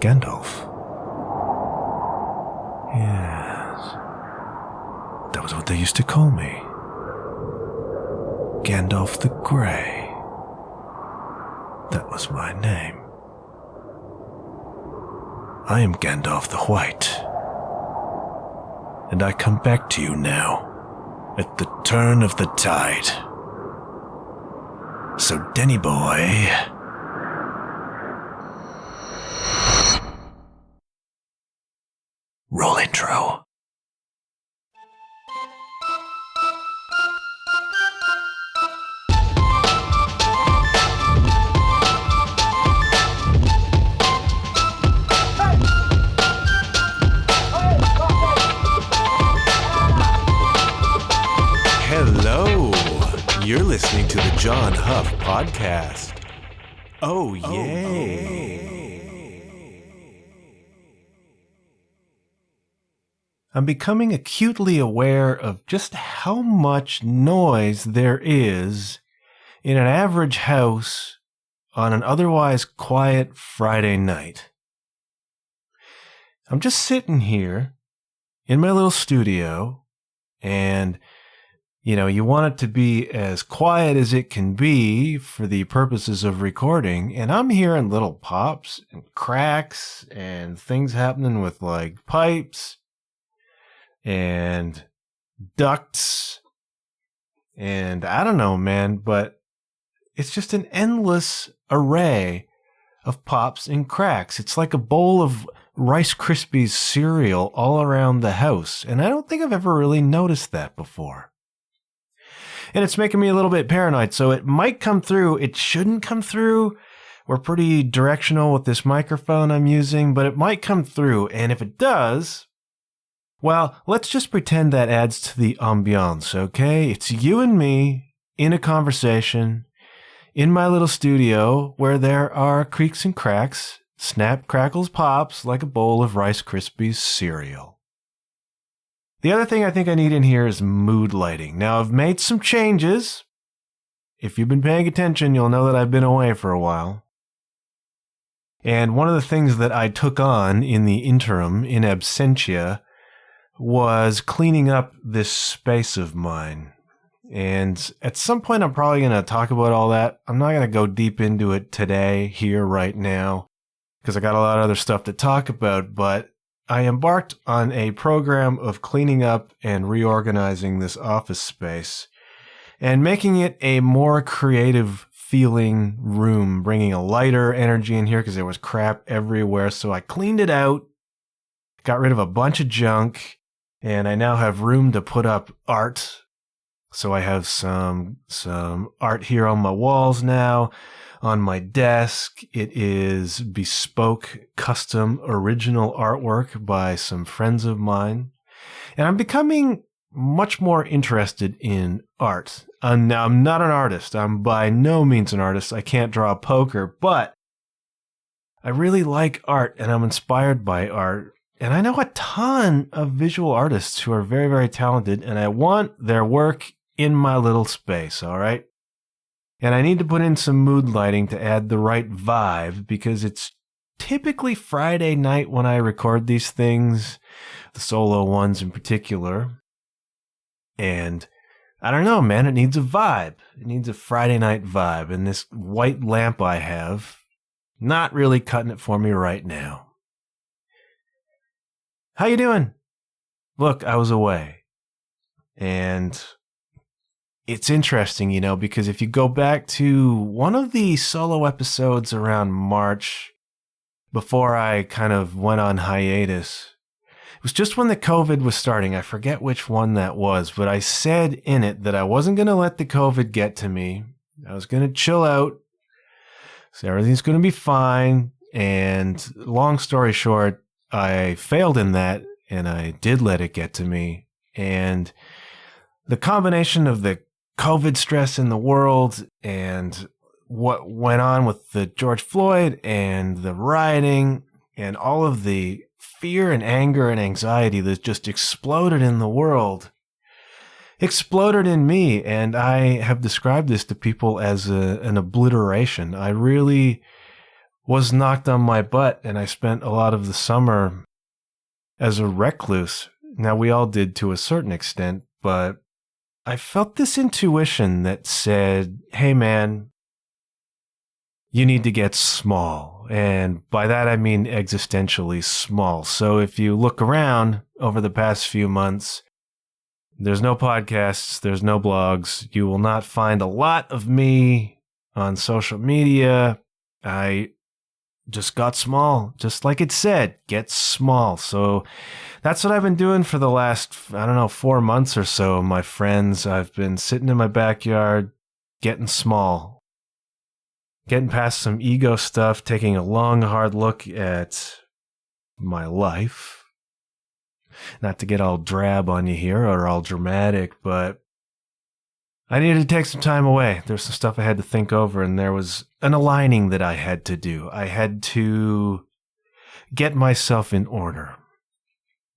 Gandalf. Yes. That was what they used to call me. Gandalf the Grey. That was my name. I am Gandalf the White. And I come back to you now, at the turn of the tide. So, Denny boy... roll intro. Hello, you're listening to the John Huff Podcast. Oh, yay. I'm becoming acutely aware of just how much noise there is in an average house on an otherwise quiet Friday night. I'm just sitting here in my little studio, and you want it to be as quiet as it can be for the purposes of recording, and I'm hearing little pops and cracks and things happening with like pipes and ducts, and I don't know, man, but it's just an endless array of pops and cracks. It's like a bowl of Rice Krispies cereal all around the house, and I don't think I've ever really noticed that before. And it's making me a little bit paranoid, so it might come through. It shouldn't come through. We're pretty directional with this microphone I'm using, but it might come through, and if it does... well, let's just pretend that adds to the ambiance, okay? It's you and me in a conversation in my little studio where there are creaks and cracks, snap, crackles, pops like a bowl of Rice Krispies cereal. The other thing I think I need in here is mood lighting. Now, I've made some changes. If you've been paying attention, you'll know that I've been away for a while. And one of the things that I took on in the interim, in absentia, was cleaning up this space of mine. And at some point, I'm probably going to talk about all that. I'm not going to go deep into it today, here, right now, because I got a lot of other stuff to talk about. But I embarked on a program of cleaning up and reorganizing this office space and making it a more creative feeling room, bringing a lighter energy in here because there was crap everywhere. So I cleaned it out, got rid of a bunch of junk, and I now have room to put up art. So I have some art here on my walls now. On my desk, it is bespoke, custom, original artwork by some friends of mine. And I'm becoming much more interested in art. Now, I'm not an artist. I'm by no means an artist. I can't draw poker, but I really like art, and I'm inspired by art. And I know a ton of visual artists who are very, very talented, and I want their work in my little space, all right? And I need to put in some mood lighting to add the right vibe, because it's typically Friday night when I record these things, the solo ones in particular. And I don't know, man, it needs a vibe. It needs a Friday night vibe. And this white lamp I have, not really cutting it for me right now. How you doing? Look, I was away. And it's interesting, because if you go back to one of the solo episodes around March, before I kind of went on hiatus, it was just when the COVID was starting. I forget which one that was, but I said in it that I wasn't going to let the COVID get to me. I was going to chill out. So everything's going to be fine. And long story short, I failed in that, and I did let it get to me. And the combination of the COVID stress in the world and what went on with the George Floyd and the rioting and all of the fear and anger and anxiety that just exploded in the world exploded in me. And I have described this to people as an obliteration. I really was knocked on my butt, and I spent a lot of the summer as a recluse. Now, we all did to a certain extent, but I felt this intuition that said, hey man, you need to get small. And by that I mean existentially small. So if you look around over the past few months, there's no podcasts, there's no blogs. You will not find a lot of me on social media. I just got small, just like it said, get small. So that's what I've been doing for the last, 4 months or so. My friends, I've been sitting in my backyard, getting small, getting past some ego stuff, taking a long, hard look at my life. Not to get all drab on you here or all dramatic, but I needed to take some time away. There's some stuff I had to think over, and there was an aligning that I had to do. I had to get myself in order.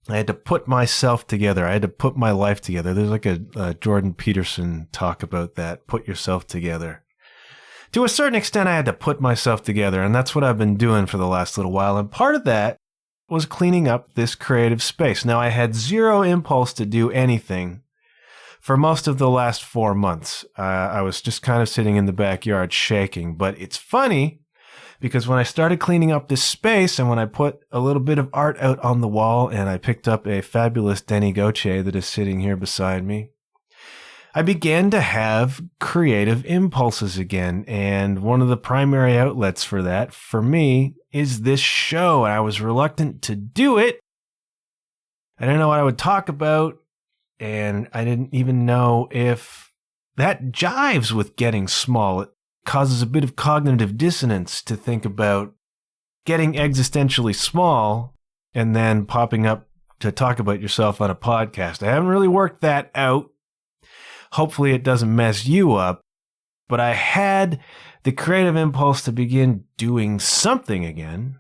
I had to put myself together. I had to put my life together. There's like a Jordan Peterson talk about that. Put yourself together. To a certain extent, I had to put myself together, and that's what I've been doing for the last little while. And part of that was cleaning up this creative space. Now, I had zero impulse to do anything for most of the last 4 months. I was just kind of sitting in the backyard shaking. But it's funny because when I started cleaning up this space and when I put a little bit of art out on the wall and I picked up a fabulous Denny Gautier that is sitting here beside me, I began to have creative impulses again. And one of the primary outlets for that, for me, is this show. And I was reluctant to do it. I didn't know what I would talk about. And I didn't even know if that jives with getting small. It causes a bit of cognitive dissonance to think about getting existentially small and then popping up to talk about yourself on a podcast. I haven't really worked that out. Hopefully it doesn't mess you up. But I had the creative impulse to begin doing something again.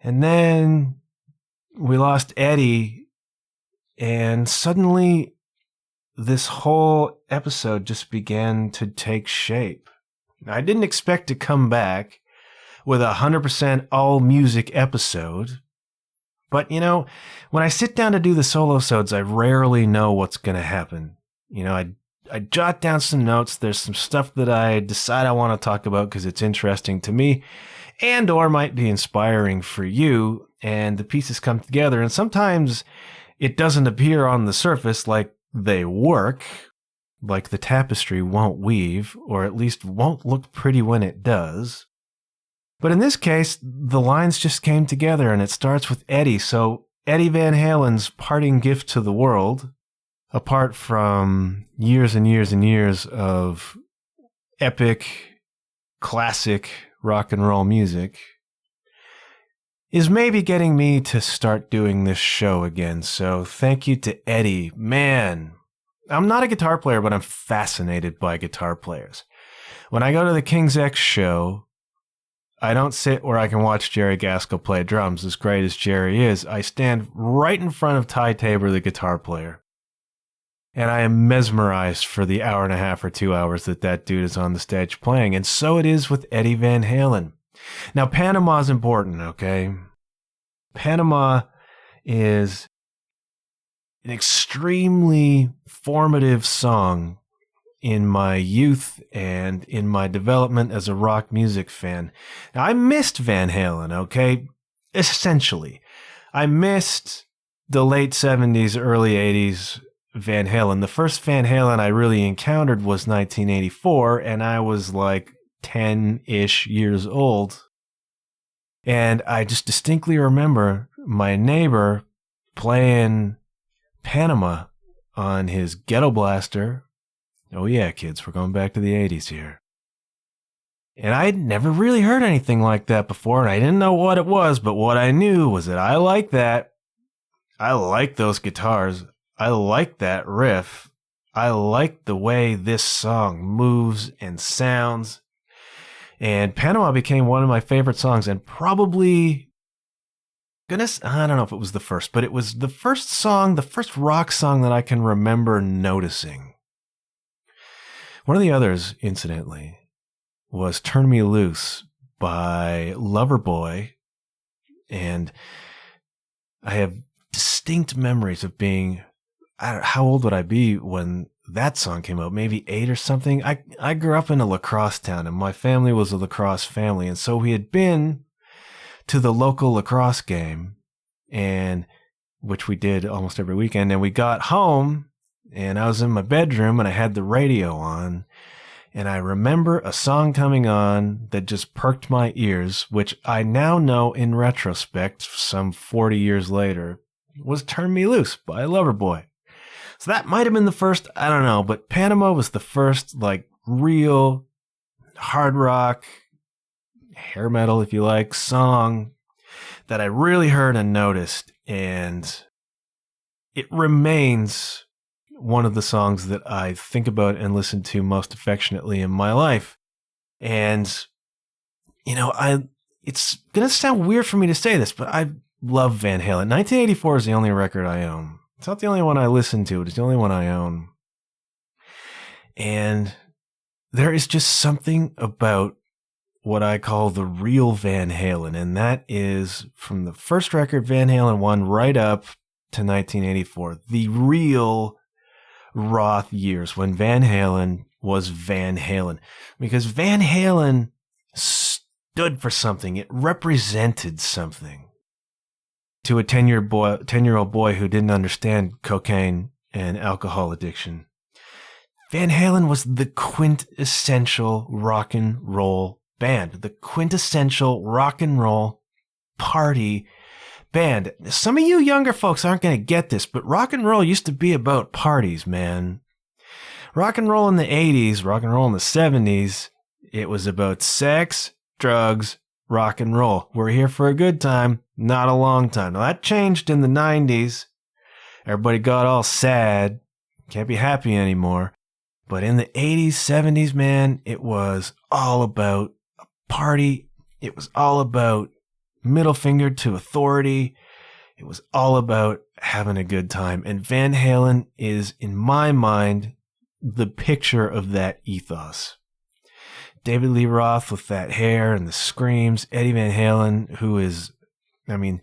And then we lost Eddie. And suddenly, this whole episode just began to take shape. I didn't expect to come back with a 100% all-music episode. But, when I sit down to do the solo-sodes, I rarely know what's going to happen. I jot down some notes. There's some stuff that I decide I want to talk about because it's interesting to me and or might be inspiring for you. And the pieces come together. And sometimes it doesn't appear on the surface like they work, like the tapestry won't weave, or at least won't look pretty when it does. But in this case, the lines just came together, and it starts with Eddie. So Eddie Van Halen's parting gift to the world, apart from years and years and years of epic, classic rock and roll music, is maybe getting me to start doing this show again. So thank you to Eddie. Man, I'm not a guitar player, but I'm fascinated by guitar players. When I go to the King's X show, I don't sit where I can watch Jerry Gaskell play drums, as great as Jerry is. I stand right in front of Ty Tabor, the guitar player. And I am mesmerized for the hour and a half or 2 hours that dude is on the stage playing. And so it is with Eddie Van Halen. Now, Panama's important, okay? Panama is an extremely formative song in my youth and in my development as a rock music fan. Now, I missed Van Halen, okay? Essentially. I missed the late 70s, early 80s Van Halen. The first Van Halen I really encountered was 1984, and I was like 10-ish years old. And I just distinctly remember my neighbor playing Panama on his ghetto blaster. Oh yeah, kids, we're going back to the 80s here. And I had never really heard anything like that before, and I didn't know what it was, but what I knew was that I like that. I like those guitars. I like that riff. I like the way this song moves and sounds. And Panama became one of my favorite songs, and probably, I don't know if it was the first, but it was the first song, the first rock song that I can remember noticing. One of the others, incidentally, was Turn Me Loose by Loverboy. And I have distinct memories of being, how old would I be when that song came out? Maybe 8 or something. I grew up in a lacrosse town, and my family was a lacrosse family. And so we had been to the local lacrosse game, and which we did almost every weekend. And we got home, and I was in my bedroom, and I had the radio on. And I remember a song coming on that just perked my ears, which I now know in retrospect, some 40 years later, was Turn Me Loose by Loverboy. So that might have been the first, I don't know, but Panama was the first, like, real hard rock, hair metal, if you like, song that I really heard and noticed. And it remains one of the songs that I think about and listen to most affectionately in my life. And, you know, it's going to sound weird for me to say this, but I love Van Halen. 1984 is the only record I own. It's not the only one I listen to. It's the only one I own. And there is just something about what I call the real Van Halen. And that is from the first record, Van Halen 1, right up to 1984. The real Roth years when Van Halen was Van Halen, because Van Halen stood for something. It represented something to a 10-year-old boy who didn't understand cocaine and alcohol addiction. Van Halen was the quintessential rock and roll band, the quintessential rock and roll party band. Some of you younger folks aren't going to get this, but rock and roll used to be about parties, man. Rock and roll in the 80s, rock and roll in the 70s, it was about sex, drugs, rock and roll. We're here for a good time, not a long time. Now that changed in the 90s. Everybody got all sad, can't be happy anymore. But in the 80s, 70s, man, it was all about a party. It was all about middle finger to authority. It was all about having a good time. And Van Halen is, in my mind, the picture of that ethos. David Lee Roth with that hair and the screams. Eddie Van Halen, who is, I mean,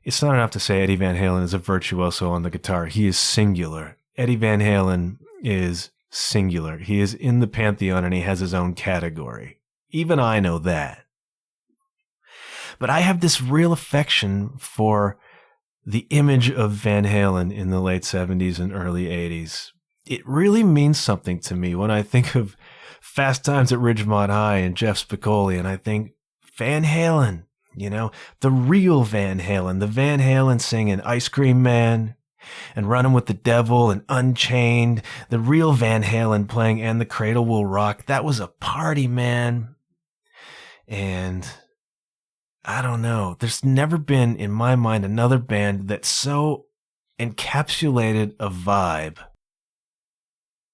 it's not enough to say Eddie Van Halen is a virtuoso on the guitar. He is singular. Eddie Van Halen is singular. He is in the pantheon and he has his own category. Even I know that. But I have this real affection for the image of Van Halen in the late 70s and early 80s. It really means something to me when I think of Fast Times at Ridgemont High and Jeff Spicoli, and I think Van Halen, you know, the real Van Halen, the Van Halen singing Ice Cream Man and Running with the Devil and Unchained, the real Van Halen playing And the Cradle Will Rock. That was a party, man. And I don't know. There's never been, in my mind, another band that so encapsulated a vibe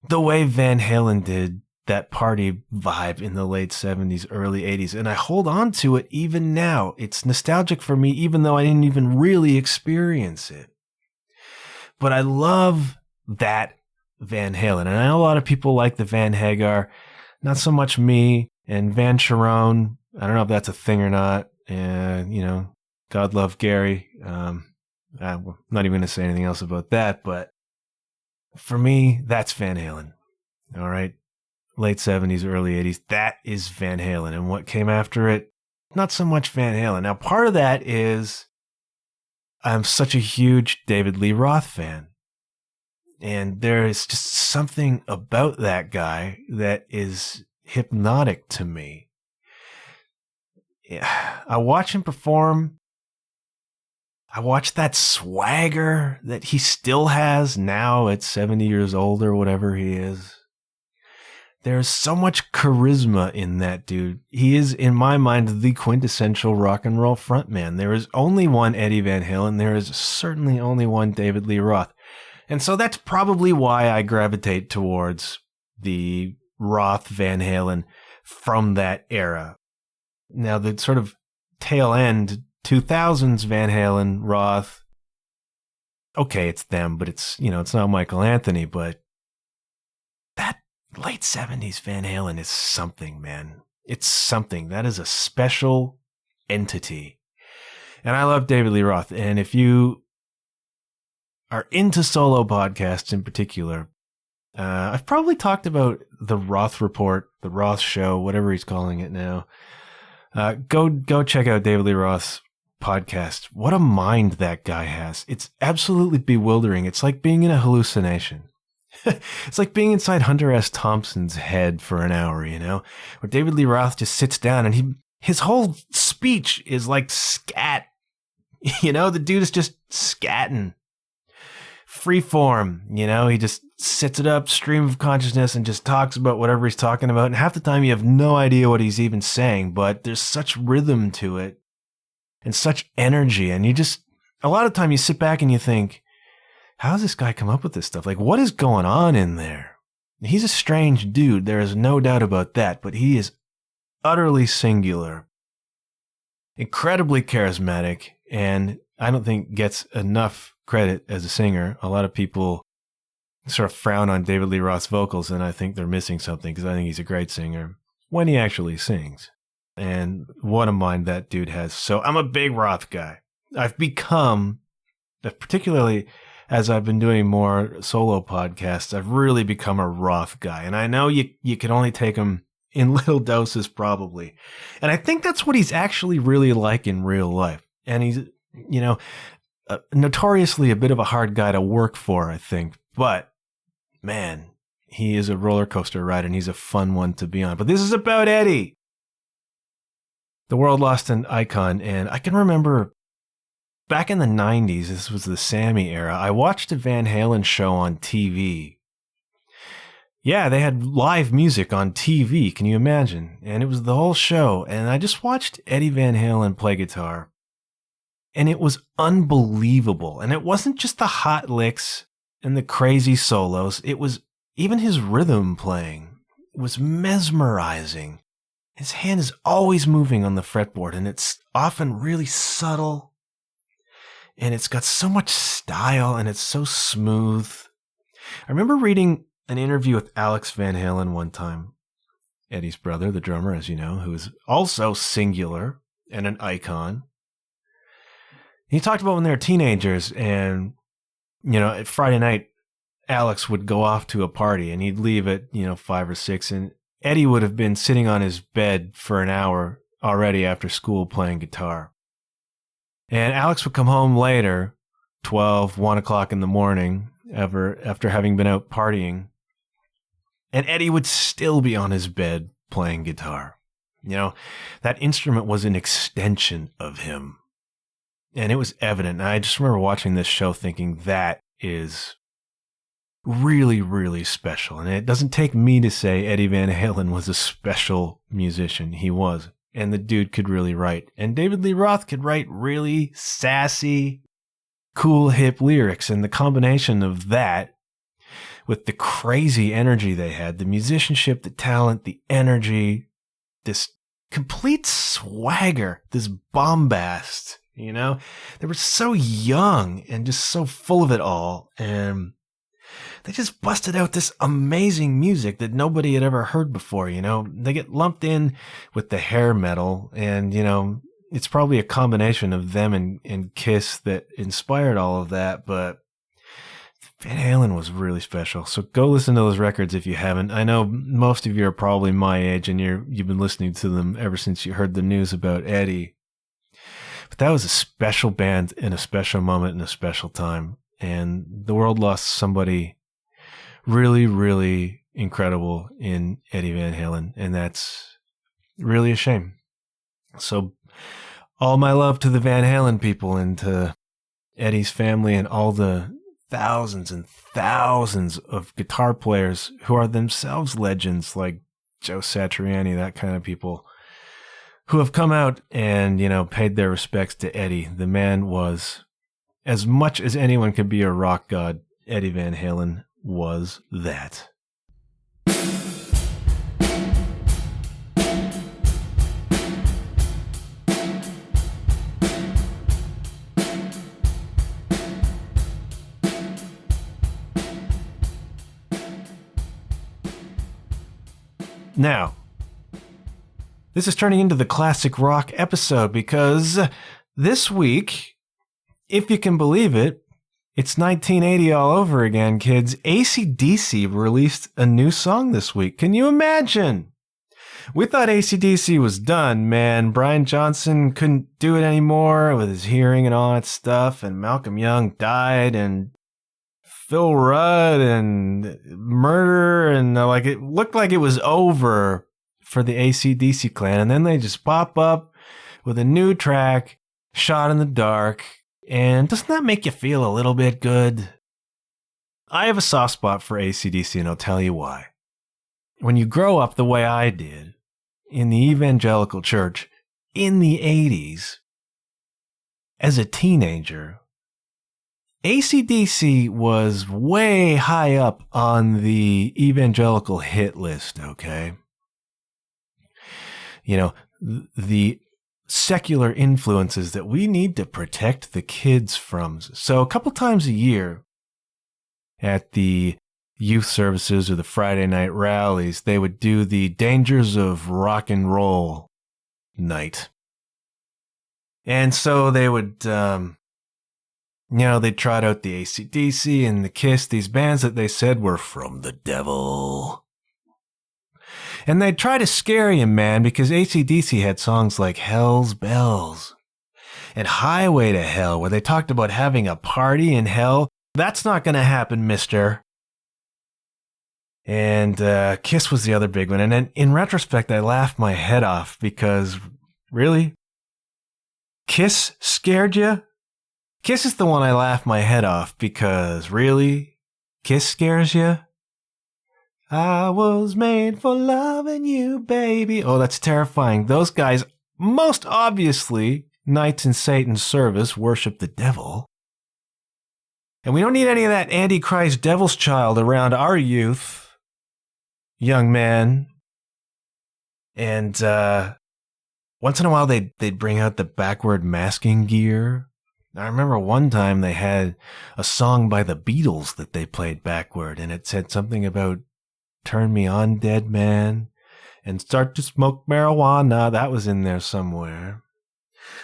the way Van Halen did that party vibe in the late 70s, early 80s. And I hold on to it even now. It's nostalgic for me, even though I didn't even really experience it. But I love that Van Halen. And I know a lot of people like the Van Hagar. Not so much me. And Van Sharon, I don't know if that's a thing or not. And, you know, God love Gary. I'm not even going to say anything else about that. But for me, that's Van Halen. All right. Late 70s, early 80s. That is Van Halen. And what came after it, not so much Van Halen. Now, part of that is I'm such a huge David Lee Roth fan. And there is just something about that guy that is hypnotic to me. I watch him perform. I watch that swagger that he still has now at 70 years old or whatever he is. There's so much charisma in that dude. He is, in my mind, the quintessential rock and roll frontman. There is only one Eddie Van Halen. There is certainly only one David Lee Roth. And so that's probably why I gravitate towards the Roth Van Halen from that era. Now, the sort of tail end 2000s Van Halen, Roth, okay, it's them, but it's, you know, it's not Michael Anthony, but that late 70s Van Halen is something, man. It's something. That is a special entity. And I love David Lee Roth. And if you are into solo podcasts in particular, I've probably talked about the Roth Report, the Roth Show, whatever he's calling it now. Go check out David Lee Roth's podcast. What a mind that guy has. It's absolutely bewildering. It's like being in a hallucination. It's like being inside Hunter S. Thompson's head for an hour, where David Lee Roth just sits down and his whole speech is like scat. The dude is just scatting. Freeform, he just sets it up, stream of consciousness, and just talks about whatever he's talking about. And half the time you have no idea what he's even saying, but there's such rhythm to it and such energy. And a lot of time you sit back and you think, how does this guy come up with this stuff? Like, what is going on in there? He's a strange dude. There is no doubt about that, but he is utterly singular, incredibly charismatic, and I don't think gets enough credit as a singer. A lot of people sort of frown on David Lee Roth's vocals, and I think they're missing something because I think he's a great singer when he actually sings. And what a mind that dude has. So I'm a big Roth guy. I've become, particularly as I've been doing more solo podcasts, I've really become a Roth guy. And I know you can only take him in little doses probably. And I think that's what he's actually really like in real life. And he's, notoriously a bit of a hard guy to work for, I think. But, man, he is a roller coaster ride and he's a fun one to be on. But this is about Eddie. The world lost an icon. And I can remember back in the 90s, this was the Sammy era, I watched a Van Halen show on TV. Yeah, they had live music on TV. Can you imagine? And it was the whole show. And I just watched Eddie Van Halen play guitar. And it was unbelievable. And it wasn't just the hot licks and the crazy solos. It was even his rhythm playing. It was mesmerizing. His hand is always moving on the fretboard, and it's often really subtle. And it's got so much style, and it's so smooth. I remember reading an interview with Alex Van Halen one time, Eddie's brother, the drummer, as you know, who is also singular and an icon. He talked about when they were teenagers and, at Friday night, Alex would go off to a party and he'd leave at, 5 or 6. And Eddie would have been sitting on his bed for an hour already after school playing guitar. And Alex would come home later, 12, 1 o'clock in the morning, after having been out partying. And Eddie would still be on his bed playing guitar. That instrument was an extension of him. And it was evident. And I just remember watching this show thinking that is really, really special. And it doesn't take me to say Eddie Van Halen was a special musician. He was. And the dude could really write. And David Lee Roth could write really sassy, cool, hip lyrics. And the combination of that with the crazy energy they had, the musicianship, the talent, the energy, this complete swagger, this bombast. They were so young and just so full of it all. And they just busted out this amazing music that nobody had ever heard before. They get lumped in with the hair metal. And, it's probably a combination of them and Kiss that inspired all of that. But Van Halen was really special. So go listen to those records if you haven't. I know most of you are probably my age and you've been listening to them ever since you heard the news about Eddie. But that was a special band in a special moment in a special time. And the world lost somebody really, really incredible in Eddie Van Halen. And that's really a shame. So all my love to the Van Halen people and to Eddie's family and all the thousands and thousands of guitar players who are themselves legends like Joe Satriani, that kind of people, who have come out and, paid their respects to Eddie. The man was, as much as anyone could be a rock god, Eddie Van Halen was that. Now, This is turning into the classic rock episode because this week, if you can believe it, it's 1980 all over again, kids. AC/DC released a new song this week. Can you imagine? We thought AC/DC was done, man. Brian Johnson couldn't do it anymore with his hearing and all that stuff, and Malcolm Young died, and Phil Rudd, and murder, and it looked like it was over for the AC/DC clan, and then they just pop up with a new track, Shot in the Dark, and doesn't that make you feel a little bit good? I have a soft spot for AC/DC, and I'll tell you why. When you grow up the way I did, in the evangelical church, in the 80s, as a teenager, AC/DC was way high up on the evangelical hit list, okay? You know, the secular influences that we need to protect the kids from. So a couple times a year at the youth services or the Friday night rallies, they would do the Dangers of Rock and Roll night. And so they would, they'd trot out the AC/DC and the Kiss, these bands that they said were from the devil. And they'd try to scare you, man, because AC/DC had songs like Hell's Bells and Highway to Hell, where they talked about having a party in hell. That's not going to happen, mister. And Kiss was the other big one. And then in retrospect, I laughed my head off because, really? Kiss scared you? Kiss is the one I laughed my head off because, really? Kiss scares you? I was made for loving you, baby. Oh, that's terrifying. Those guys, most obviously, Knights in Satan's service, worship the devil. And we don't need any of that Antichrist devil's child around our youth, young man. And once in a while, they'd bring out the backward masking gear. I remember one time they had a song by the Beatles that they played backward, and it said something about Turn Me On, Dead Man, and Start to Smoke Marijuana. That was in there somewhere.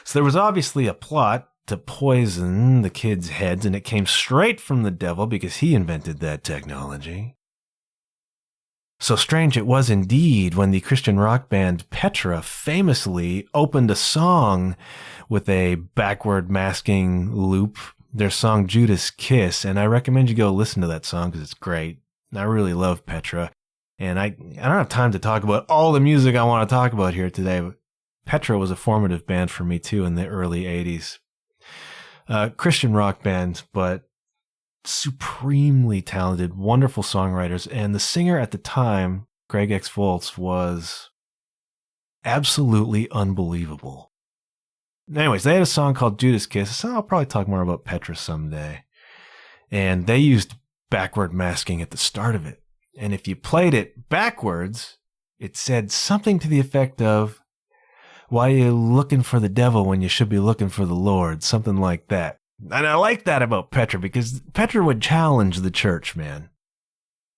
So there was obviously a plot to poison the kids' heads, and it came straight from the devil because he invented that technology. So strange it was indeed when the Christian rock band Petra famously opened a song with a backward masking loop, their song Judas Kiss, and I recommend you go listen to that song because it's great. I really love Petra, and I don't have time to talk about all the music I want to talk about here today, but Petra was a formative band for me too in the early 80s. Christian rock band, but supremely talented, wonderful songwriters, and the singer at the time, Greg X. Volz, was absolutely unbelievable. Anyways, they had a song called Judas Kiss, so I'll probably talk more about Petra someday. And they used backward masking at the start of it. And if you played it backwards, it said something to the effect of, why are you looking for the devil when you should be looking for the Lord? Something like that. And I like that about Petra because Petra would challenge the church, man.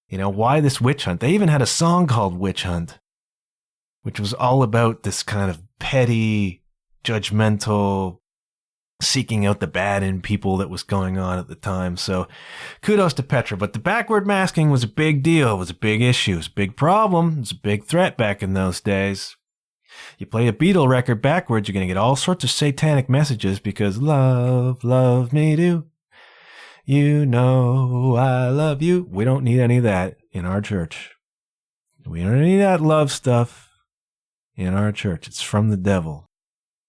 You know, why this witch hunt? They even had a song called Witch Hunt, which was all about this kind of petty, judgmental, seeking out the bad in people that was going on at the time. So kudos to Petra. But the backward masking was a big deal. It was a big issue. It was a big problem. It was a big threat back in those days. You play a Beatle record backwards, you're going to get all sorts of satanic messages because love, love me do. You know I love you. We don't need any of that in our church. We don't need that love stuff in our church. It's from the devil.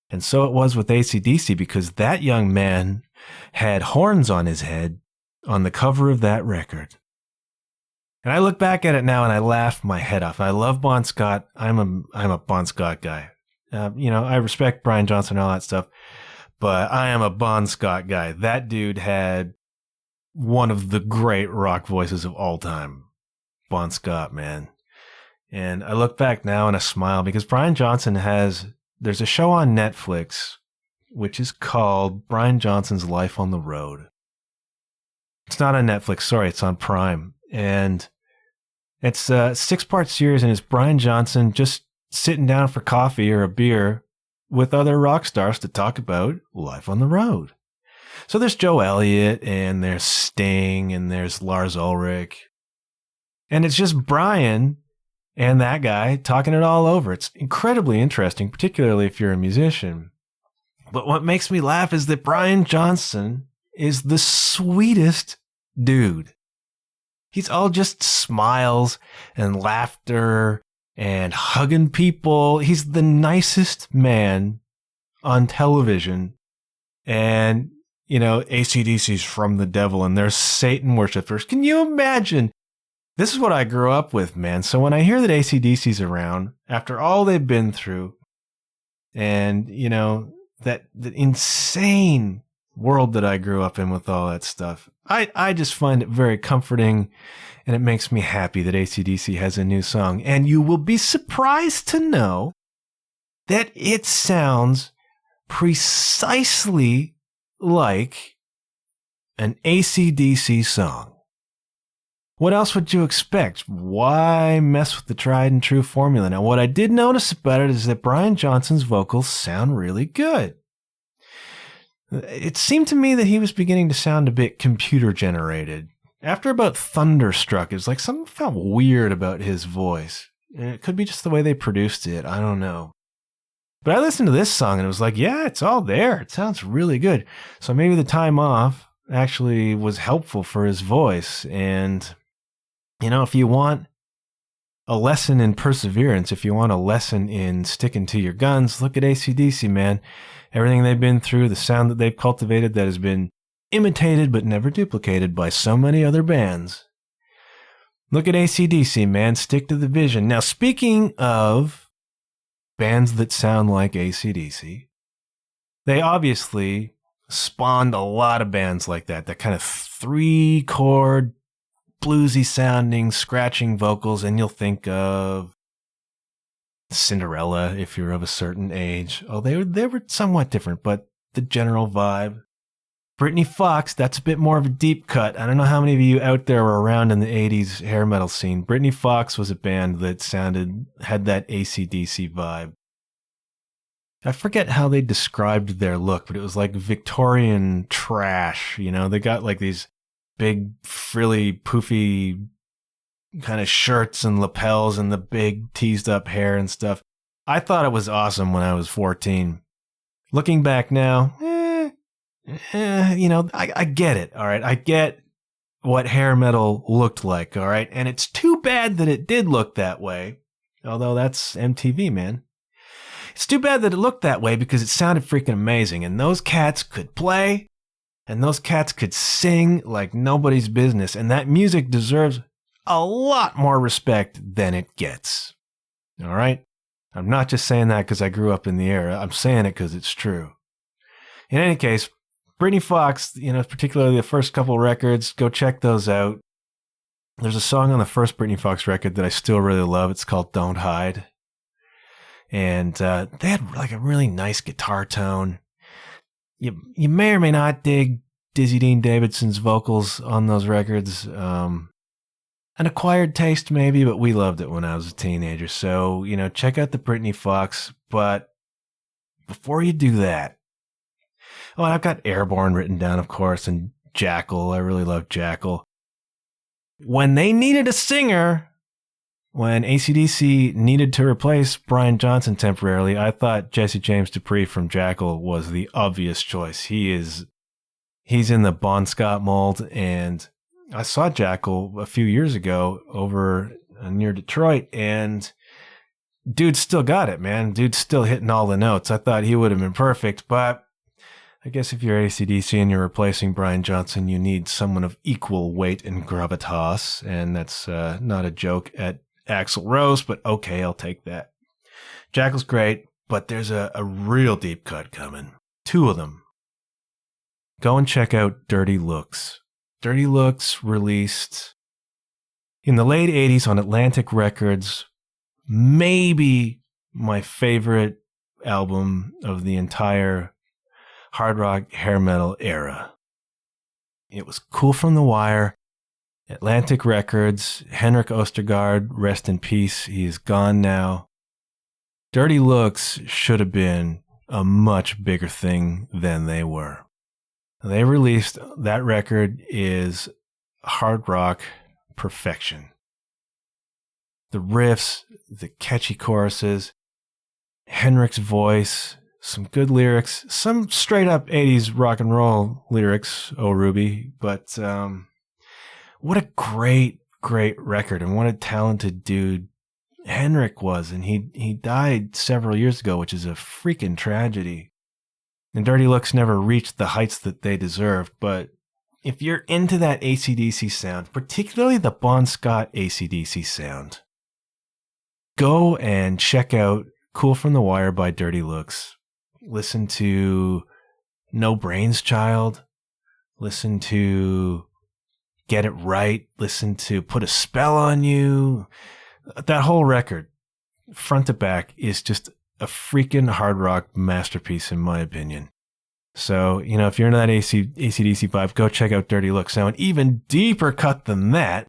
And so it was with AC/DC because that young man had horns on his head on the cover of that record. And I look back at it now and I laugh my head off. I love Bon Scott. I'm a Bon Scott guy. I respect Brian Johnson and all that stuff, but I am a Bon Scott guy. That dude had one of the great rock voices of all time. Bon Scott, man. And I look back now and I smile because Brian Johnson there's a show on Netflix which is called Brian Johnson's Life on the Road. It's not on Netflix, sorry, it's on Prime. And it's a 6-part series, and it's Brian Johnson just sitting down for coffee or a beer with other rock stars to talk about life on the road. So there's Joe Elliott, and there's Sting, and there's Lars Ulrich. And it's just Brian and that guy talking it all over. It's incredibly interesting, particularly if you're a musician. But what makes me laugh is that Brian Johnson is the sweetest dude. He's all just smiles and laughter and hugging people. He's the nicest man on television. And, you know, AC/DC's from the devil and they're Satan worshippers. Can you imagine? This is what I grew up with, man. So when I hear that AC/DC's around, after all they've been through, and, you know, the insane world that I grew up in with all that stuff, I just find it very comforting, and it makes me happy that AC/DC has a new song. And you will be surprised to know that it sounds precisely like an AC/DC song. What else would you expect? Why mess with the tried and true formula? Now, what I did notice about it is that Brian Johnson's vocals sound really good. It seemed to me that he was beginning to sound a bit computer generated. After about Thunderstruck, it was like something felt weird about his voice. It could be just the way they produced it. I don't know. But I listened to this song and it was like, yeah, it's all there. It sounds really good. So maybe the time off actually was helpful for his voice. And, you know, if you want a lesson in perseverance, if you want a lesson in sticking to your guns, look at AC/DC, man. Everything they've been through, the sound that they've cultivated that has been imitated but never duplicated by so many other bands. Look at AC/DC, man. Stick to the vision. Now, speaking of bands that sound like AC/DC, they obviously spawned a lot of bands like that kind of 3-chord, bluesy sounding, scratching vocals, and you'll think of Cinderella if you're of a certain age. Oh, they were somewhat different, but the general vibe. Britny Fox, that's a bit more of a deep cut. I don't know how many of you out there were around in the 80s hair metal scene. Britny Fox was a band that had that AC/DC vibe. I forget how they described their look, but it was like Victorian trash. You know, they got like these big, frilly, poofy kind of shirts and lapels and the big teased up hair and stuff. I thought it was awesome when I was 14. Looking back now, you know, I get it. All right. I get what hair metal looked like. All right. And it's too bad that it did look that way. Although that's MTV, man. It's too bad that it looked that way because it sounded freaking amazing. And those cats could play and those cats could sing like nobody's business. And that music deserves a lot more respect than it gets. All right? I'm not just saying that because I grew up in the era. I'm saying it because it's true. In any case, Britny Fox, you know, particularly the first couple records, go check those out. There's a song on the first Britny Fox record that I still really love. It's called Don't Hide. And they had like a really nice guitar tone. You may or may not dig Dizzy Dean Davidson's vocals on those records. An acquired taste maybe, but we loved it when I was a teenager. So, you know, check out the Britny Fox. But before you do that, oh, and I've got Airborne written down, of course, and Jackal. I really love Jackal. When they needed a singer, when AC/DC needed to replace Brian Johnson temporarily, I thought Jesse James Dupree from Jackal was the obvious choice. He's in the Bon Scott mold, and I saw Jackal a few years ago over near Detroit, and dude's still got it, man. Dude's still hitting all the notes. I thought he would have been perfect, but I guess if you're AC/DC and you're replacing Brian Johnson, you need someone of equal weight and gravitas, and that's not a joke at Axl Rose, but okay, I'll take that. Jackal's great, but there's a real deep cut coming. 2 of them. Go and check out Dirty Looks. Dirty Looks released in the late 80s on Atlantic Records. Maybe my favorite album of the entire hard rock hair metal era. It was cool from the wire. Atlantic Records, Henrik Ostergaard, rest in peace. He is gone now. Dirty Looks should have been a much bigger thing than they were. They released that record is hard rock perfection. The riffs, the catchy choruses, Henrik's voice, some good lyrics, some straight up 80s rock and roll lyrics, oh Ruby, but what a great record, and what a talented dude Henrik was, and he died several years ago, which is a freaking tragedy. And Dirty Looks never reached the heights that they deserved, but if you're into that AC/DC sound, particularly the Bon Scott AC/DC sound, go and check out Cool from the Wire by Dirty Looks. Listen to No Brains Child. Listen to Get It Right. Listen to Put a Spell on You. That whole record, front to back, is just a freaking hard rock masterpiece in my opinion. So, if you're into that AC/DC vibe, go check out Dirty Looks. Now, an even deeper cut than that,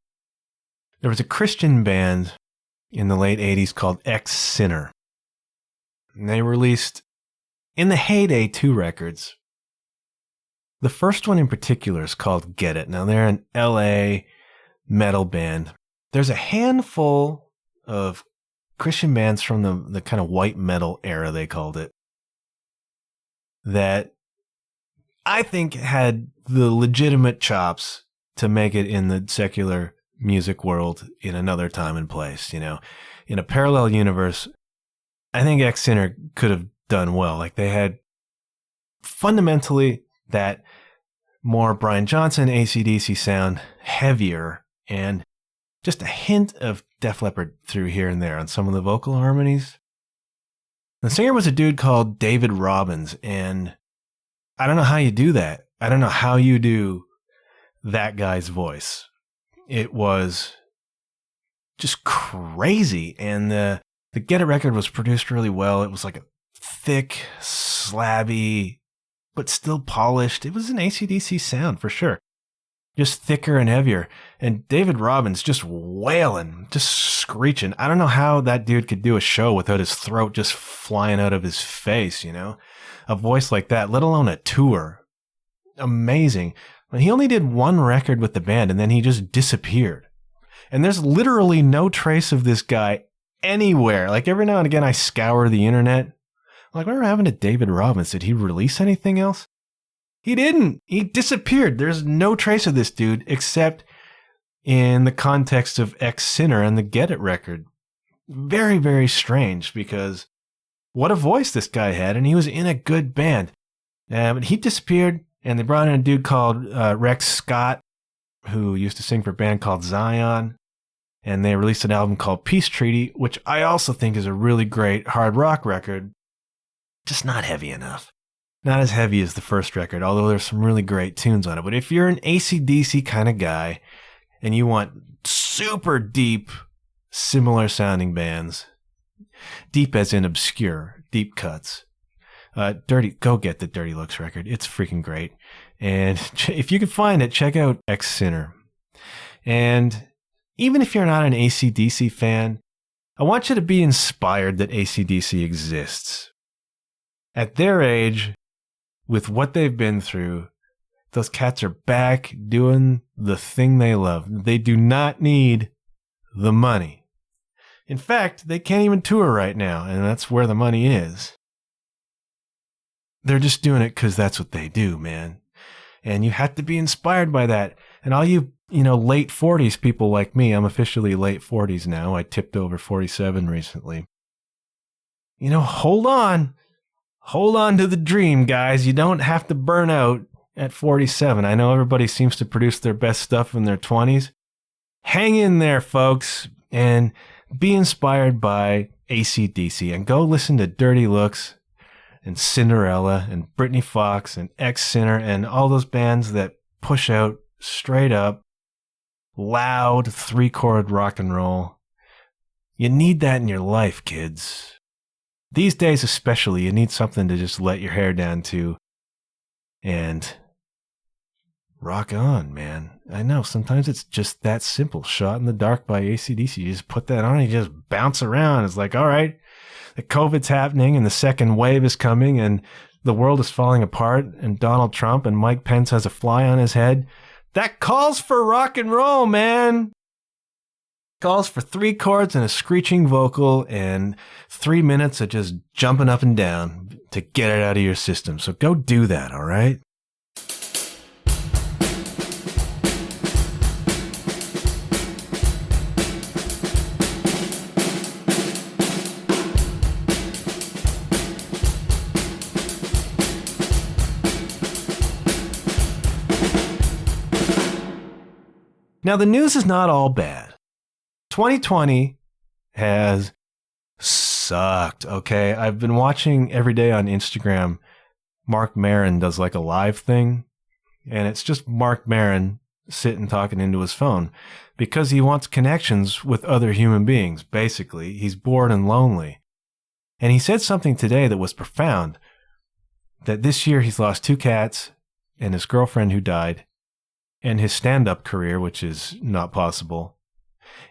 there was a Christian band in the late 80s called Ex-Sinner. And they released, in the heyday, 2 records. The first one in particular is called Get It. Now, they're an LA metal band. There's a handful of Christian bands from the kind of white metal era, they called it, that I think had the legitimate chops to make it in the secular music world in another time and place. In a parallel universe, I think Ex-Sinner could have done well. Like, they had fundamentally that more Brian Johnson AC/DC sound, heavier, and just a hint of Def Leppard through here and there on some of the vocal harmonies. The singer was a dude called David Robbins, and I don't know how you do that. I don't know how you do that guy's voice. It was just crazy, and the Get It record was produced really well. It was like a thick, slabby, but still polished. It was an AC/DC sound for sure. Just thicker and heavier. And David Robbins just wailing, just screeching. I don't know how that dude could do a show without his throat just flying out of his face, A voice like that, let alone a tour. Amazing. And he only did 1 record with the band, and then he just disappeared. And there's literally no trace of this guy anywhere. Like, every now and again, I scour the internet. Like, whatever happened to David Robbins? Did he release anything else? He didn't. He disappeared. There's no trace of this dude except in the context of Ex-Sinner and the Get It record. Very, very strange, because what a voice this guy had, and he was in a good band. But he disappeared, and they brought in a dude called Rex Scott, who used to sing for a band called Zion, and they released an album called Peace Treaty, which I also think is a really great hard rock record, just not heavy enough. Not as heavy as the first record, although there's some really great tunes on it. But if you're an AC/DC kind of guy and you want super deep, similar sounding bands, deep as in obscure, deep cuts, go get the Dirty Looks record. It's freaking great. And if you can find it, check out Ex-Sinner. And even if you're not an AC/DC fan, I want you to be inspired that AC/DC exists. At their age, with what they've been through, those cats are back doing the thing they love. They do not need the money. In fact, they can't even tour right now, and that's where the money is. They're just doing it because that's what they do, man. And you have to be inspired by that. And all you, late 40s people like me, I'm officially late 40s now. I tipped over 47 recently. Hold on. Hold on to the dream, guys. You don't have to burn out at 47. I know everybody seems to produce their best stuff in their 20s. Hang in there, folks, and be inspired by AC/DC, and go listen to Dirty Looks and Cinderella and Britny Fox and Ex-Sinner and all those bands that push out straight up, loud, 3-chord rock and roll. You need that in your life, kids. These days especially, you need something to just let your hair down to and rock on, man. I know, sometimes it's just that simple. Shot in the Dark by AC/DC. You just put that on and you just bounce around. It's like, all right, that COVID's happening and the second wave is coming and the world is falling apart and Donald Trump and Mike Pence has a fly on his head, that calls for rock and roll, man. Calls for 3 chords and a screeching vocal and 3 minutes of just jumping up and down to get it out of your system. So go do that, all right? Now, the news is not all bad. 2020 has sucked, okay? I've been watching every day on Instagram. Mark Maron does like a live thing, and it's just Mark Maron sitting talking into his phone because he wants connections with other human beings, basically. He's bored and lonely. And he said something today that was profound, that this year he's lost 2 cats and his girlfriend who died, and his stand-up career, which is not possible,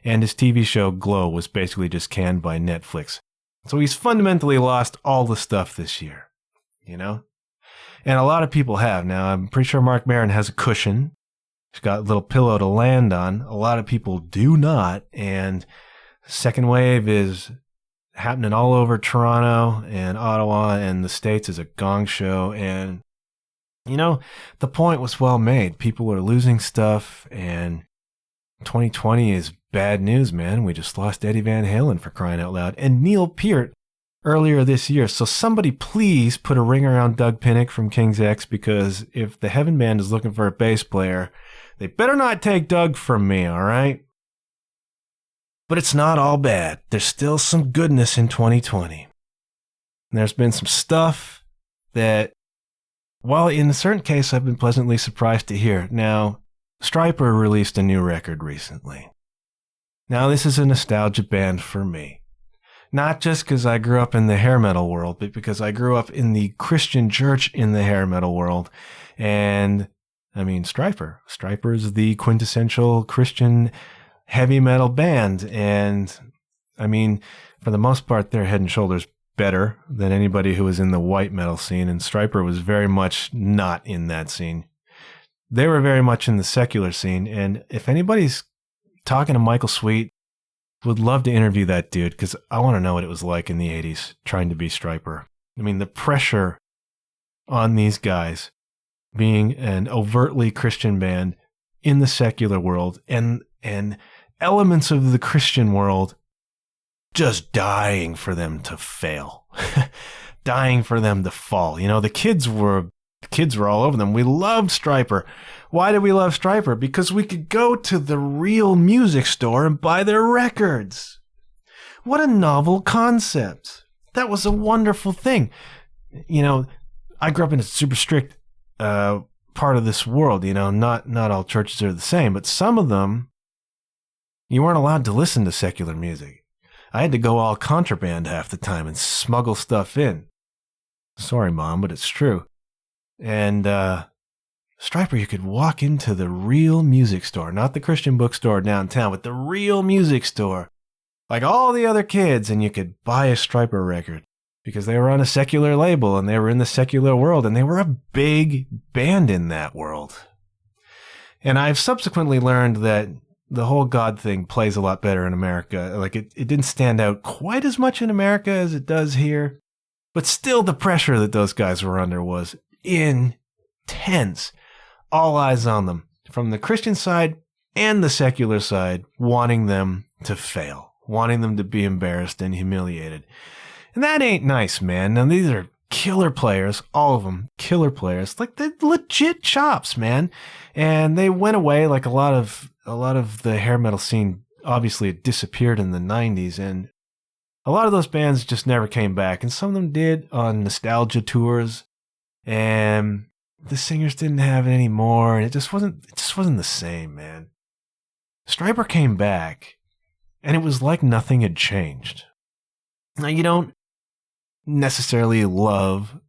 and his TV show Glow was basically just canned by Netflix. So he's fundamentally lost all the stuff this year, you know? And a lot of people have. Now, I'm pretty sure Mark Maron has a cushion. He's got a little pillow to land on. A lot of people do not, and second wave is happening all over Toronto and Ottawa and the States as a gong show, and you know, the point was well made. People are losing stuff, and 2020 is bad news, man. We just lost Eddie Van Halen, for crying out loud, and Neil Peart earlier this year. So somebody please put a ring around Doug Pinnick from King's X, because if the Heaven Band is looking for a bass player, they better not take Doug from me, all right? But it's not all bad. There's still some goodness in 2020. And there's been some stuff that, well, in a certain case, I've been pleasantly surprised to hear. Now, Stryper released a new record recently. Now, this is a nostalgia band for me. Not just because I grew up in the hair metal world, but because I grew up in the Christian church in the hair metal world. And, I mean, Stryper. Stryper is the quintessential Christian heavy metal band. And, I mean, for the most part, they're head and shoulders better than anybody who was in the white metal scene, and Stryper was very much not in that scene. They were very much in the secular scene, and if anybody's talking to Michael Sweet, would love to interview that dude, because I want to know what it was like in the 80s trying to be Stryper. I mean, the pressure on these guys being an overtly Christian band in the secular world, and elements of the Christian world just dying for them to fail, dying for them to fall. You know, the kids were all over them. We loved Stryper. Why did we love Stryper? Because we could go to the real music store and buy their records. What a novel concept. That was a wonderful thing. You know, I grew up in a super strict part of this world. You know, not all churches are the same, but some of them, you weren't allowed to listen to secular music. I had to go all contraband half the time and smuggle stuff in. Sorry, Mom, but it's true. And Stryper, you could walk into the real music store, not the Christian bookstore downtown, but the real music store, like all the other kids, and you could buy a Stryper record because they were on a secular label and they were in the secular world, and they were a big band in that world. And I've subsequently learned that the whole God thing plays a lot better in America. Like it didn't stand out quite as much in America as it does here, but still the pressure that those guys were under was intense. All eyes on them from the Christian side and the secular side, wanting them to fail, wanting them to be embarrassed and humiliated. And that ain't nice, man. Now these are killer players, all of them killer players, like they're legit chops, man. And they went away like a lot of the hair metal scene. Obviously it disappeared in the 90s, and a lot of those bands just never came back, and some of them did on nostalgia tours, and the singers didn't have it anymore, and it just wasn't the same, man. Stryper came back, and it was like nothing had changed. Now, you don't necessarily love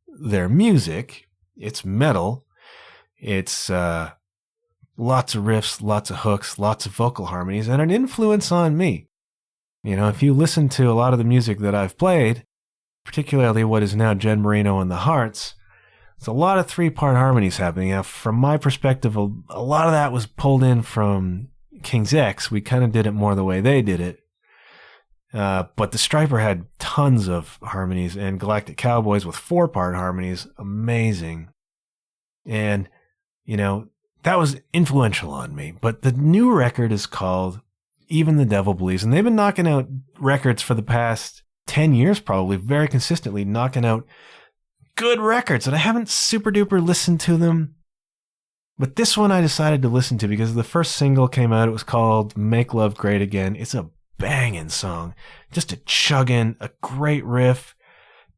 their music. It's metal. It's lots of riffs, lots of hooks, lots of vocal harmonies, and an influence on me. If you listen to a lot of the music that I've played, particularly what is now Jen Marino and the Hearts, there's a lot of 3-part harmonies happening. Now, from my perspective, a lot of that was pulled in from King's X. We kind of did it more the way they did it. But the Stryper had tons of harmonies, and Galactic Cowboys with 4-part harmonies, amazing. And, that was influential on me. But the new record is called Even the Devil Believes, and they've been knocking out records for the past 10 years probably, very consistently knocking out good records, and I haven't super duper listened to them. But this one I decided to listen to because the first single came out. It was called Make Love Great Again. It's a banging song, just a chugging, a great riff,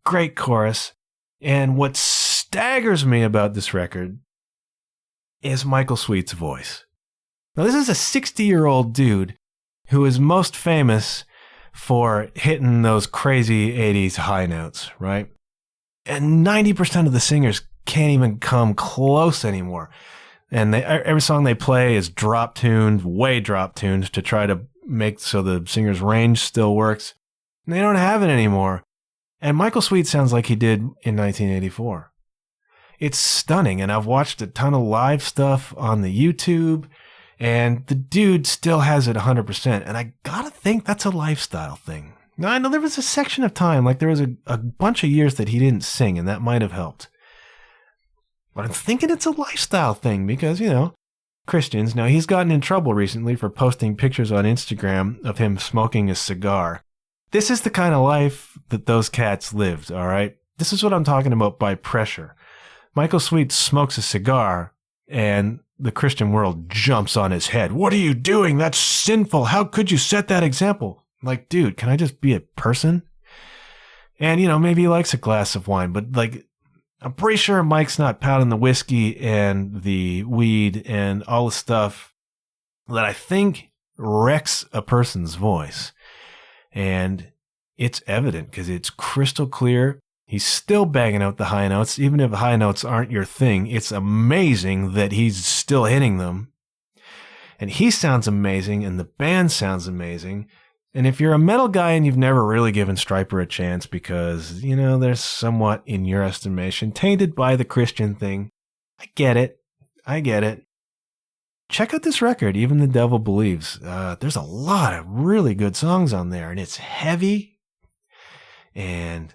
great chorus. And what staggers me about this record is Michael Sweet's voice. Now, this is a 60-year-old dude who is most famous for hitting those crazy 80s high notes, right? And 90% of the singers can't even come close anymore. And every song they play is drop-tuned, way drop-tuned to try to make so the singer's range still works. And they don't have it anymore. And Michael Sweet sounds like he did in 1984. It's stunning, and I've watched a ton of live stuff on the YouTube, and the dude still has it 100%. And I gotta think that's a lifestyle thing. Now, I know there was a section of time, like there was a bunch of years that he didn't sing, and that might have helped. But I'm thinking it's a lifestyle thing because, Christians. Now, he's gotten in trouble recently for posting pictures on Instagram of him smoking a cigar. This is the kind of life that those cats lived, all right? This is what I'm talking about by pressure. Michael Sweet smokes a cigar, and the Christian world jumps on his head. What are you doing? That's sinful. How could you set that example? Like, dude, can I just be a person? And, maybe he likes a glass of wine, but, I'm pretty sure Mike's not pounding the whiskey and the weed and all the stuff that I think wrecks a person's voice. And it's evident because it's crystal clear. He's still banging out the high notes. Even if high notes aren't your thing, it's amazing that he's still hitting them. And he sounds amazing, and the band sounds amazing. And if you're a metal guy and you've never really given Stryper a chance because, they're somewhat, in your estimation, tainted by the Christian thing, I get it. Check out this record, Even the Devil Believes. There's a lot of really good songs on there, and it's heavy and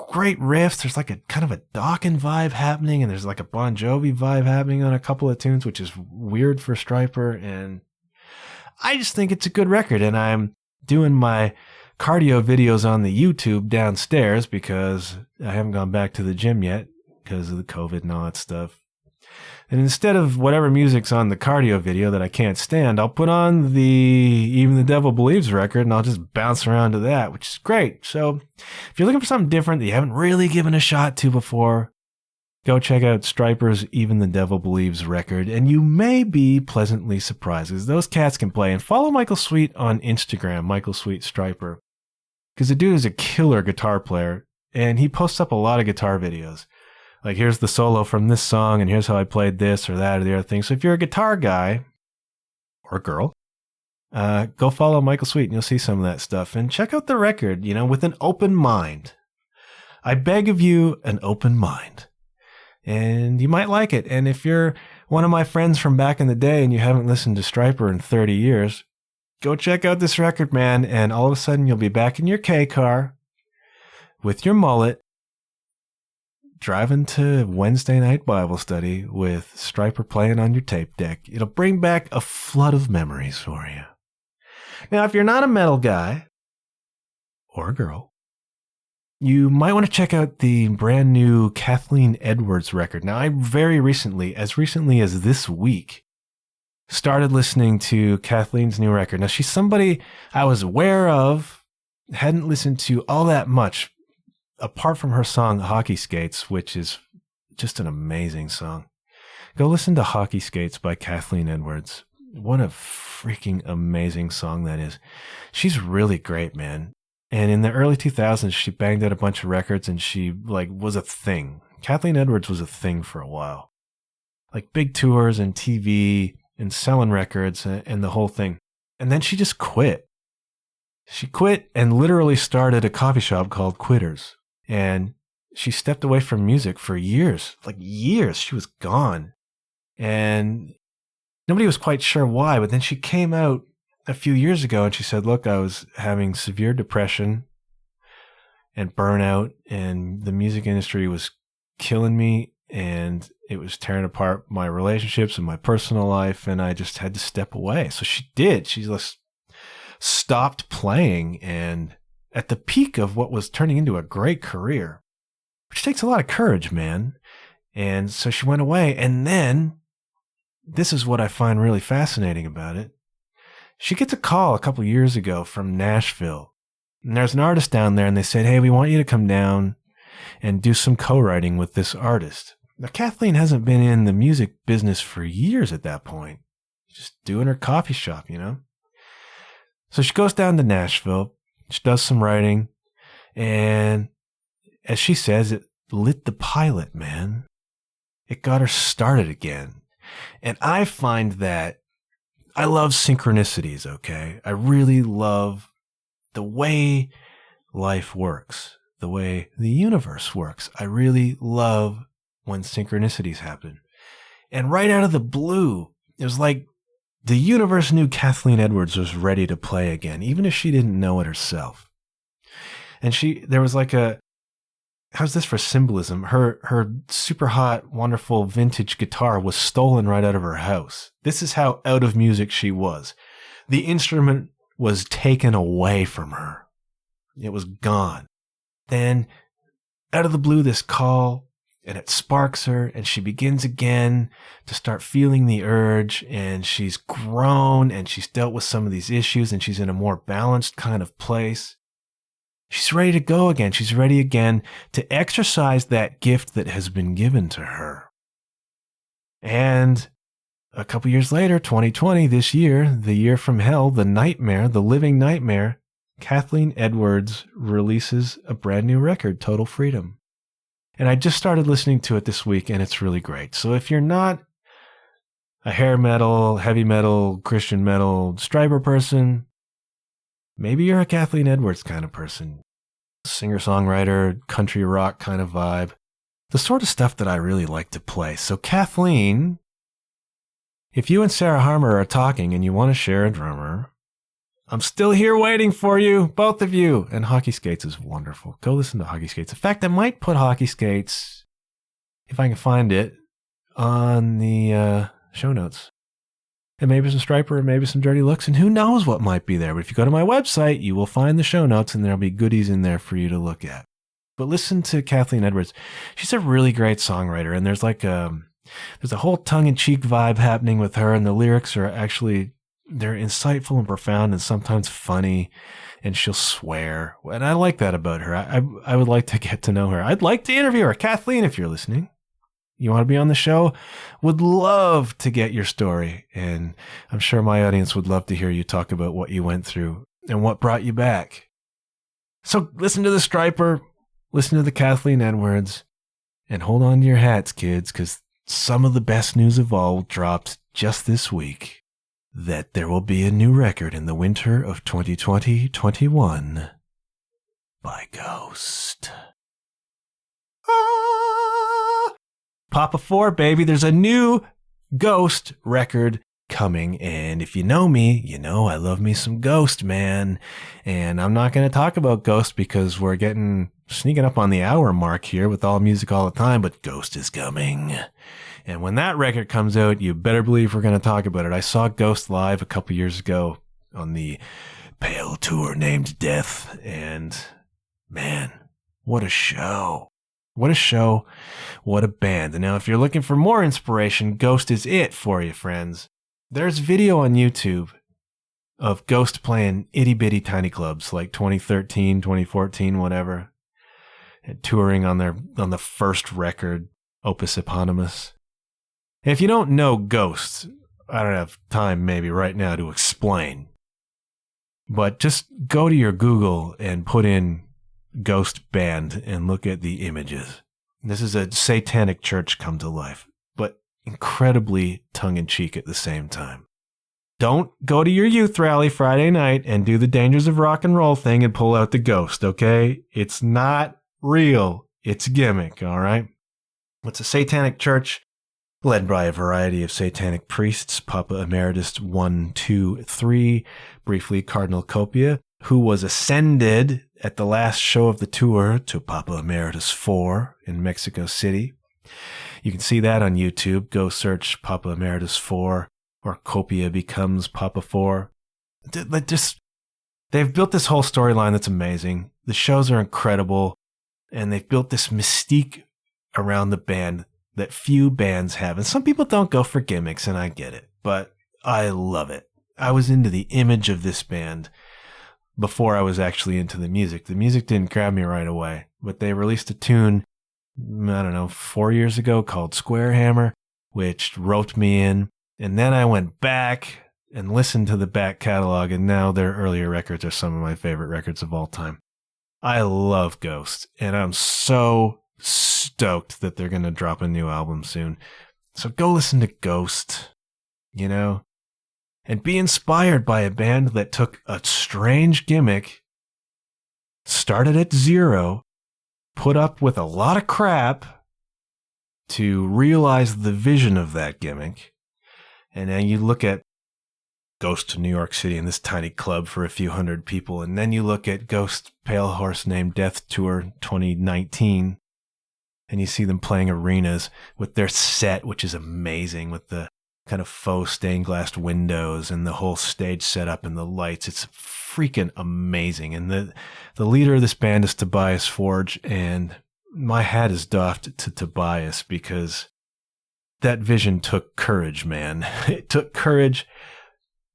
great riffs. There's like a kind of a Dawkins vibe happening, and there's like a Bon Jovi vibe happening on a couple of tunes, which is weird for Stryper. And I just think it's a good record, and I'm doing my cardio videos on the YouTube downstairs because I haven't gone back to the gym yet because of the COVID and all that stuff. And instead of whatever music's on the cardio video that I can't stand, I'll put on the Even the Devil Believes record and I'll just bounce around to that, which is great. So if you're looking for something different that you haven't really given a shot to before, go check out Stryper's Even the Devil Believes record, and you may be pleasantly surprised because those cats can play. And follow Michael Sweet on Instagram, Michael Sweet Stryper, because the dude is a killer guitar player, and he posts up a lot of guitar videos. Like, here's the solo from this song, and here's how I played this or that or the other thing. So if you're a guitar guy or girl, go follow Michael Sweet, and you'll see some of that stuff. And check out the record, with an open mind. I beg of you, an open mind. And you might like it. And if you're one of my friends from back in the day and you haven't listened to Stryper in 30 years, go check out this record, man. And all of a sudden you'll be back in your K car with your mullet, driving to Wednesday night Bible study with Stryper playing on your tape deck. It'll bring back a flood of memories for you. Now, if you're not a metal guy or girl, you might want to check out the brand new Kathleen Edwards record. Now, I very recently, as this week, started listening to Kathleen's new record. Now, she's somebody I was aware of, hadn't listened to all that much, apart from her song Hockey Skates, which is just an amazing song. Go listen to Hockey Skates by Kathleen Edwards. What a freaking amazing song that is. She's really great, man. And in the early 2000s, she banged out a bunch of records, and she was a thing. Kathleen Edwards was a thing for a while. Like big tours and TV and selling records and the whole thing. And then she just quit. She quit and literally started a coffee shop called Quitters. And she stepped away from music for years, like years. She was gone. And nobody was quite sure why, but then she came out a few years ago and she said, look, I was having severe depression and burnout, and the music industry was killing me, and it was tearing apart my relationships and my personal life, and I just had to step away. So she did. She just stopped playing, and at the peak of what was turning into a great career, which takes a lot of courage, man. And so she went away, and then this is what I find really fascinating about it. She gets a call a couple years ago from Nashville. And there's an artist down there, and they said, hey, we want you to come down and do some co-writing with this artist. Now, Kathleen hasn't been in the music business for years at that point. Just doing her coffee shop, you know? So she goes down to Nashville. She does some writing. And as she says, it lit the pilot, man. It got her started again. And I find that I love synchronicities, okay? I really love the way life works, the way the universe works. I really love when synchronicities happen. And right out of the blue, it was like the universe knew Kathleen Edwards was ready to play again, even if she didn't know it herself. And there was like how's this for symbolism? Her super hot, wonderful vintage guitar was stolen right out of her house. This is how out of music she was. The instrument was taken away from her. It was gone. Then, out of the blue, this call, and it sparks her, and she begins again to start feeling the urge, and she's grown, and she's dealt with some of these issues, and she's in a more balanced kind of place. She's ready to go again. She's ready again to exercise that gift that has been given to her. And a couple years later, 2020, this year, the year from hell, the nightmare, the living nightmare, Kathleen Edwards releases a brand new record, Total Freedom. And I just started listening to it this week, and it's really great. So if you're not a hair metal, heavy metal, Christian metal, Stryper person, maybe you're a Kathleen Edwards kind of person. Singer-songwriter, country rock kind of vibe. The sort of stuff that I really like to play. So Kathleen, if you and Sarah Harmer are talking and you want to share a drummer, I'm still here waiting for you, both of you. And Hockey Skates is wonderful. Go listen to Hockey Skates. In fact, I might put Hockey Skates, if I can find it, on the show notes. And maybe some Stryper and maybe some Dirty Looks, and who knows what might be there. But if you go to my website, you will find the show notes, and there'll be goodies in there for you to look at. But listen to Kathleen Edwards. She's a really great songwriter, and there's like there's a whole tongue-in-cheek vibe happening with her, and the lyrics are actually, they're insightful and profound and sometimes funny, and she'll swear. And I like that about her. I would like to get to know her. I'd like to interview her. Kathleen, if you're listening, you want to be on the show? Would love to get your story. And I'm sure my audience would love to hear you talk about what you went through and what brought you back. So listen to the Stryper, listen to the Kathleen Edwards, and hold on to your hats, kids, because some of the best news of all dropped just this week. That there will be a new record in the winter of 2020-21 by Ghost. Papa 4, baby, there's a new Ghost record coming, and if you know me, you know I love me some Ghost, man. And I'm not going to talk about Ghost because we're sneaking up on the hour mark here with all music all the time, but Ghost is coming. And when that record comes out, you better believe we're going to talk about it. I saw Ghost live a couple years ago on the Pale tour named Death, and man, what a show. What a show. What a band. And now if you're looking for more inspiration, Ghost is it for you, friends. There's video on YouTube of Ghost playing itty bitty tiny clubs like 2013, 2014, whatever, and touring on the first record, Opus Eponymous. And if you don't know Ghost, I don't have time maybe right now to explain, but just go to your Google and put in Ghost band and look at the images. This is a satanic church come to life, but incredibly tongue-in-cheek at the same time. don't go to your youth rally Friday night and do the dangers of rock and roll thing and pull out the ghost, okay? It's not real. It's a gimmick, all right? It's a satanic church led by a variety of satanic priests, Papa Emeritus 1, 2, 3, briefly Cardinal Copia, who was ascended at the last show of the tour to Papa Emeritus 4 in Mexico City. You can see that on YouTube. Go search Papa Emeritus 4 or Copia becomes Papa 4. They've built this whole storyline that's amazing. The shows are incredible, and they've built this mystique around the band that few bands have. And some people don't go for gimmicks, and I get it, but I love it. I was into the image of this band before I was actually into the music. The music didn't grab me right away, but they released a tune, I don't know, 4 years ago called Square Hammer, which roped me in. And then I went back and listened to the back catalog, and now their earlier records are some of my favorite records of all time. I love Ghost, and I'm so stoked that they're going to drop a new album soon. So go listen to Ghost, you know, and be inspired by a band that took a strange gimmick, started at zero, put up with a lot of crap to realize the vision of that gimmick. And then you look at Ghost to New York City in this tiny club for a few hundred people. And then you look at Ghost Pale Horse Named Death Tour 2019. And you see them playing arenas with their set, which is amazing, with the kind of faux stained glass windows and the whole stage setup and the lights. It's freaking amazing. And the leader of this band is Tobias Forge. And my hat is doffed to Tobias because that vision took courage, man. It took courage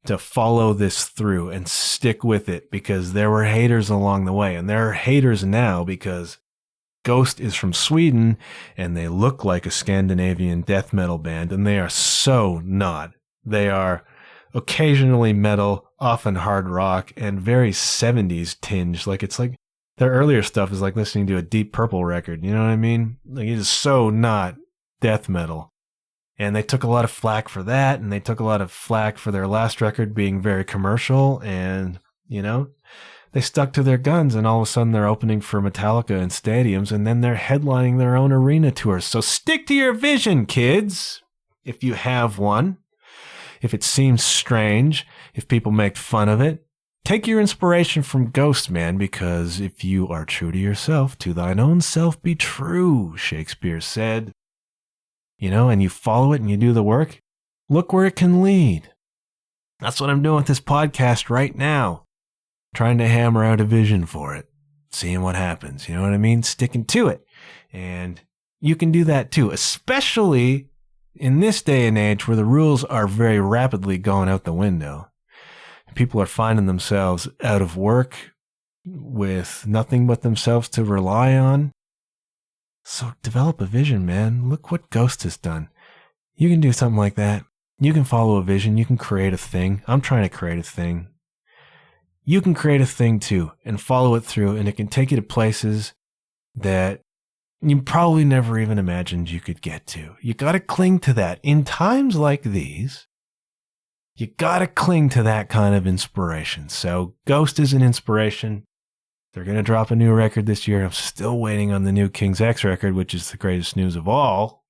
to follow this through and stick with it, because there were haters along the way. And there are haters now because Ghost is from Sweden and they look like a Scandinavian death metal band, and they are so not. They are occasionally metal, often hard rock, and very 70s tinge. It's like their earlier stuff is like listening to a Deep Purple record. You know what I mean? Like, it is so not death metal. And they took a lot of flack for that, and they took a lot of flack for their last record being very commercial, and, you know, they stuck to their guns, and all of a sudden they're opening for Metallica in stadiums, and then they're headlining their own arena tours. So stick to your vision, kids, if you have one. If it seems strange, if people make fun of it, take your inspiration from Ghost, man, because if you are true to yourself, to thine own self be true, Shakespeare said. You know, and you follow it and you do the work, look where it can lead. That's what I'm doing with this podcast right now. Trying to hammer out a vision for it. Seeing what happens. You know what I mean? Sticking to it. And you can do that too, especially in this day and age where the rules are very rapidly going out the window. People are finding themselves out of work with nothing but themselves to rely on. So develop a vision, man. Look what Ghost has done. You can do something like that. You can follow a vision. You can create a thing. I'm trying to create a thing. You can create a thing too and follow it through, and it can take you to places that you probably never even imagined you could get to. You got to cling to that. In times like these, you got to cling to that kind of inspiration. So Ghost is an inspiration. They're going to drop a new record this year. I'm still waiting on the new King's X record, which is the greatest news of all.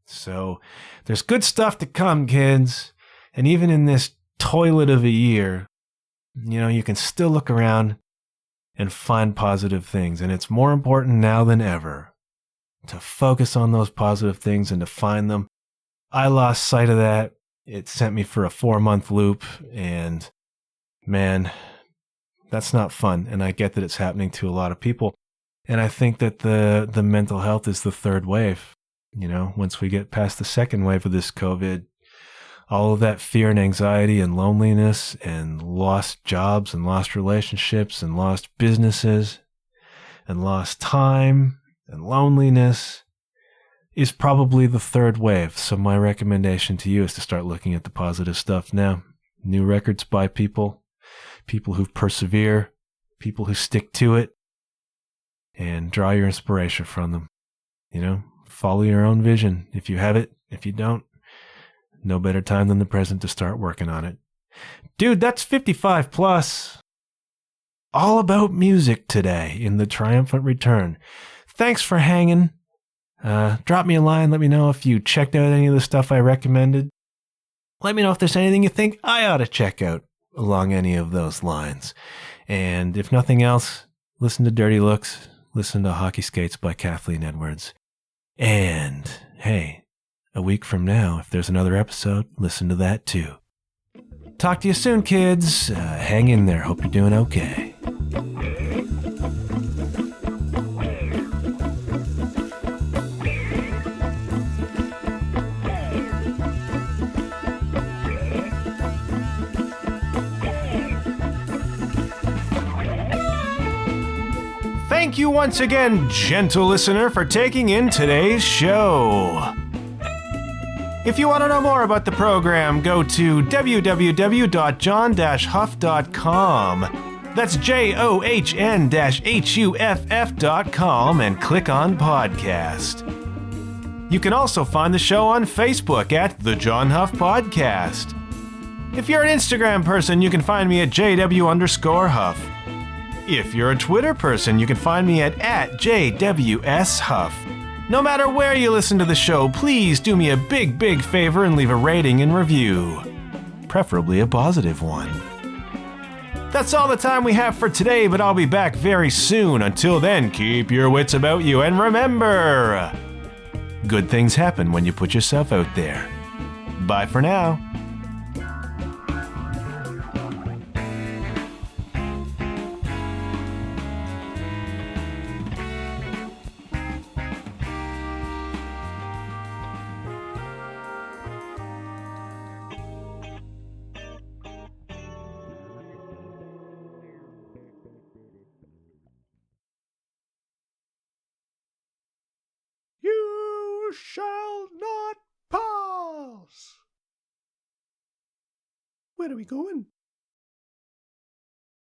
So there's good stuff to come, kids. And even in this toilet of a year, you know, you can still look around and find positive things. And it's more important now than ever to focus on those positive things and to find them. I lost sight of that. It sent me for a 4-month loop, and man, that's not fun. And I get that it's happening to a lot of people. And I think that the mental health is the third wave. You know, once we get past the second wave of this COVID, all of that fear and anxiety and loneliness and lost jobs and lost relationships and lost businesses and lost time and loneliness is probably the third wave. So my recommendation to you is to start looking at the positive stuff now. New records by people who persevere, people who stick to it, and draw your inspiration from them. You know, follow your own vision. If you have it, if you don't, no better time than the present to start working on it. Dude, that's 55 plus. All about music today in the Triumphant Return. Thanks for hanging. Drop me a line. Let me know if you checked out any of the stuff I recommended. Let me know if there's anything you think I ought to check out along any of those lines. And if nothing else, listen to Dirty Looks. Listen to Hockey Skates by Kathleen Edwards. And, hey, a week from now, if there's another episode, listen to that too. Talk to you soon, kids. Hang in there. Hope you're doing okay. Thank you once again, gentle listener, for taking in today's show. If you want to know more about the program, go to www.john-huff.com. That's JOHN-HUFF.com and click on podcast. You can also find the show on Facebook at The John Huff Podcast. If you're an Instagram person, you can find me at JW_Huff. If you're a Twitter person, you can find me at JWSHuff. No matter where you listen to the show, please do me a big, big favor and leave a rating and review. Preferably a positive one. That's all the time we have for today, but I'll be back very soon. Until then, keep your wits about you and remember, good things happen when you put yourself out there. Bye for now. You shall not pass. Where are we going?